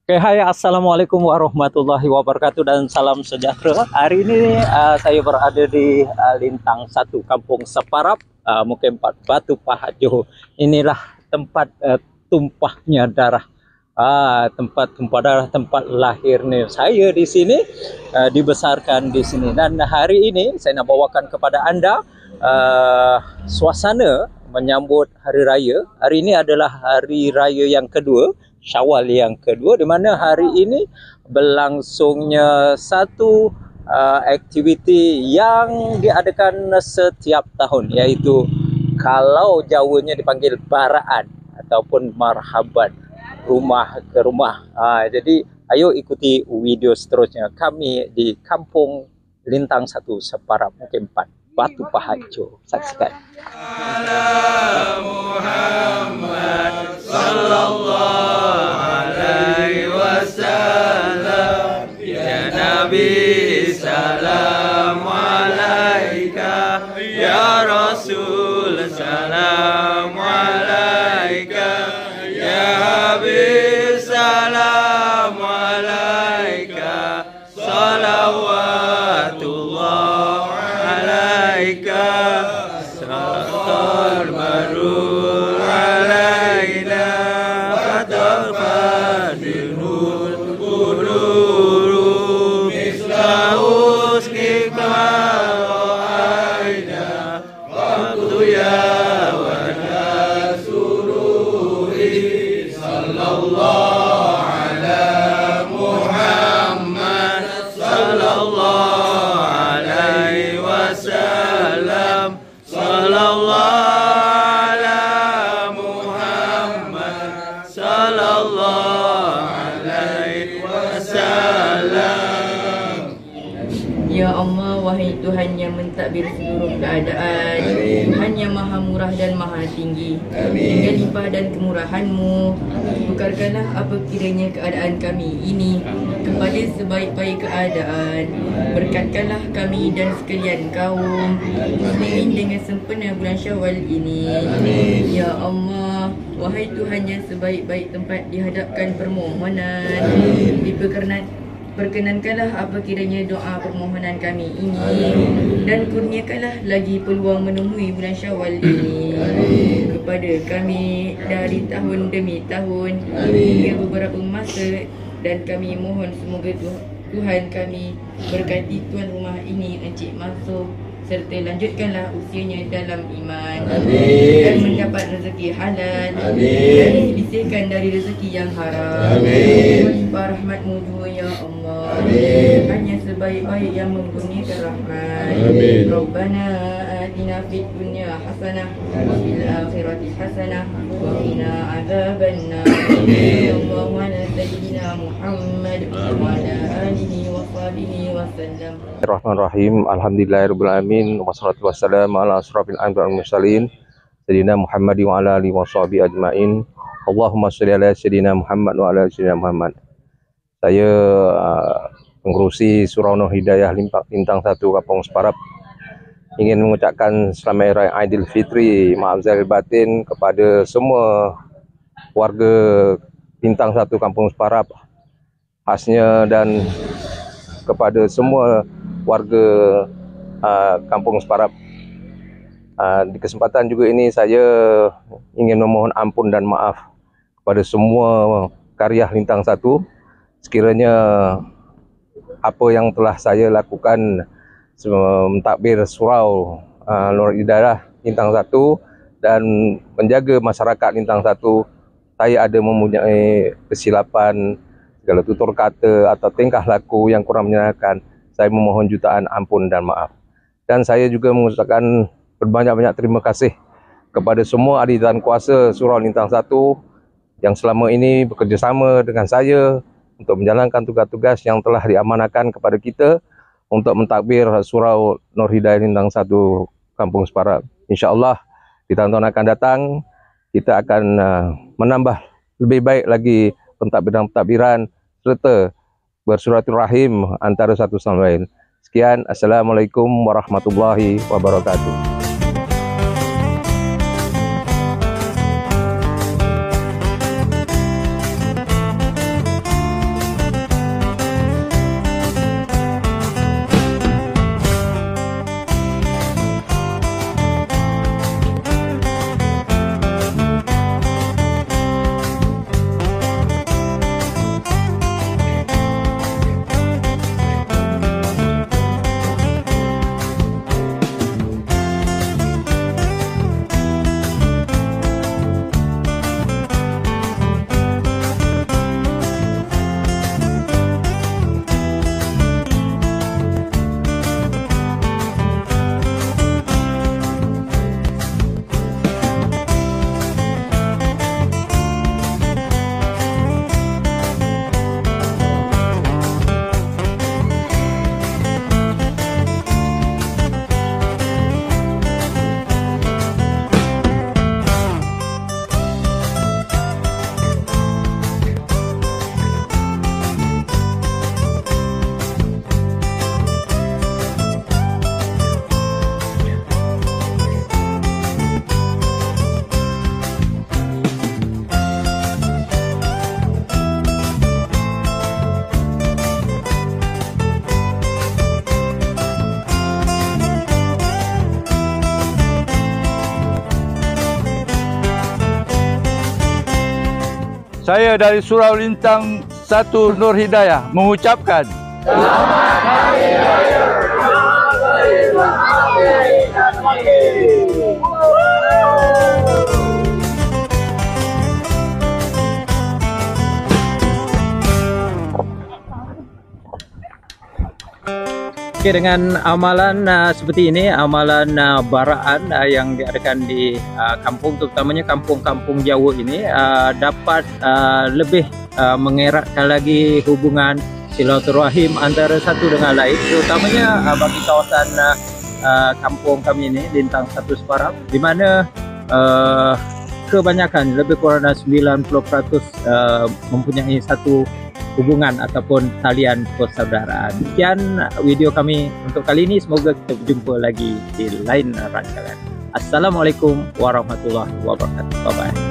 Oke, hai, assalamualaikum warahmatullahi wabarakatuh dan salam sejahtera. Hari ini saya berada di Lintang 1, Kampung Separap, Mukim 4, Batu Pahat, Johor. Inilah tempat tumpahnya darah, tempat tumpah darah, tempat lahirnya saya di sini, dibesarkan di sini. Dan hari ini saya nak bawakan kepada anda suasana menyambut hari raya. Hari ini adalah hari raya yang kedua, Syawal yang kedua, di mana hari ini berlangsungnya satu aktiviti yang diadakan setiap tahun, iaitu kalau Jawanya dipanggil baraan ataupun marhaban, rumah ke rumah. Jadi ayo ikuti video seterusnya kami di Kampung Lintang 1 Separap, Mukim 4, Batu Pahat, Johor. Saksikan. Muhammad sallallahu alaihi wasallam, ya Nabi salam alaika, ya Rasul salam alaika, ya Habib salam alaika, salawatullah alaika, salatul marul alaina, fatal fadilul quluru, mislahus kikmaro aina, waktu ya wajah sururi, sallallahu ala Muhammad, sallallahu alaihi wasallam, sallallahu ala Muhammad, sallallahu alaihi wasallam. Ya Allah, wahai Tuhan yang mentadbir seluruh keadaan, Tuhan yang maha murah dan maha tinggi, dengan limpah dan kemurahan-Mu, tukarkanlah apa kiranya keadaan kami ini kepada sebaik-baik keadaan. Berkatkanlah kami dan sekalian kaum muslimin dengan sempurna bulan Syawal ini. Ya Allah, wahai Tuhan yang sebaik-baik tempat dihadapkan permohonan, perkenankanlah apa kiranya doa permohonan kami ini, dan kurniakanlah lagi peluang menemui bulan Syawal ini kepada kami dari tahun demi tahun hingga beberapa masa. Dan kami mohon semoga Tuhan kami berkati tuan rumah ini, Encik Mansur, serta lanjutkanlah usianya dalam iman dan mendapat rezeki halal dan disisihkan dari rezeki yang haram. Melimpah rahmat-Mu jua ya Allah. Hanya sebaik-baik yang mengkurniakan rahmat. Rabbana atina fid dunya hasanah wa fil akhirati hasanah wa qina adzabannar. Sallallahu ala sayyidina Muhammad wa ala alihi wa sahbihi wa sallam. Bismillahirrahmanirrahim. Alhamdulillahirabbil alamin. Wassalatu wassalamu ala asrofil anbiya'i wal mursalin, sayyidina Muhammad wa ala alihi washabihi ajmain. Allahumma shalli ala sayyidina Muhammad wa ala sayyidina Muhammad. Saya pengurusi Surau Nur Hidayah Lintang 1 Kampung Separap ingin mengucapkan selamat hari raya Aidilfitri, maaf zahir batin kepada semua warga Lintang 1 Kampung Separap khasnya, dan kepada semua warga Kampung Separap. Di kesempatan juga ini saya ingin memohon ampun dan maaf kepada semua karya Lintang 1. Sekiranya apa yang telah saya lakukan mentadbir surau Nur Hidayah Lintang 1 dan menjaga masyarakat Lintang 1, saya ada mempunyai kesilapan, segala tutur kata atau tingkah laku yang kurang menyenangkan, saya memohon jutaan ampun dan maaf. Dan saya juga mengucapkan berbanyak-banyak terima kasih kepada semua ahli dan kuasa Surau Lintang 1 yang selama ini bekerjasama dengan saya untuk menjalankan tugas-tugas yang telah diamanahkan kepada kita untuk mentadbir Surau Nur Hidayah Lintang 1 Kampung Separap. InsyaAllah di tahun-tahun akan datang kita akan menambah lebih baik lagi pentadbiran serta bersilaturahim antara satu sama lain. Sekian, assalamualaikum warahmatullahi wabarakatuh. Saya dari Surau Lintang 1 Nur Hidayah mengucapkan Selamat Hari Raya. Okey, dengan amalan seperti ini, amalan baraan yang diadakan di kampung, terutamanya kampung-kampung Jawa ini, dapat lebih mengeratkan lagi hubungan silaturahim antara satu dengan lain, terutamanya bagi kawasan kampung kami ini, Lintang 1 Separap, di mana kebanyakan, lebih kurang 90% mempunyai satu hubungan ataupun talian persaudaraan. Sekian video kami untuk kali ini. Semoga kita berjumpa lagi di lain rancangan. Assalamualaikum warahmatullahi wabarakatuh. Bye-bye.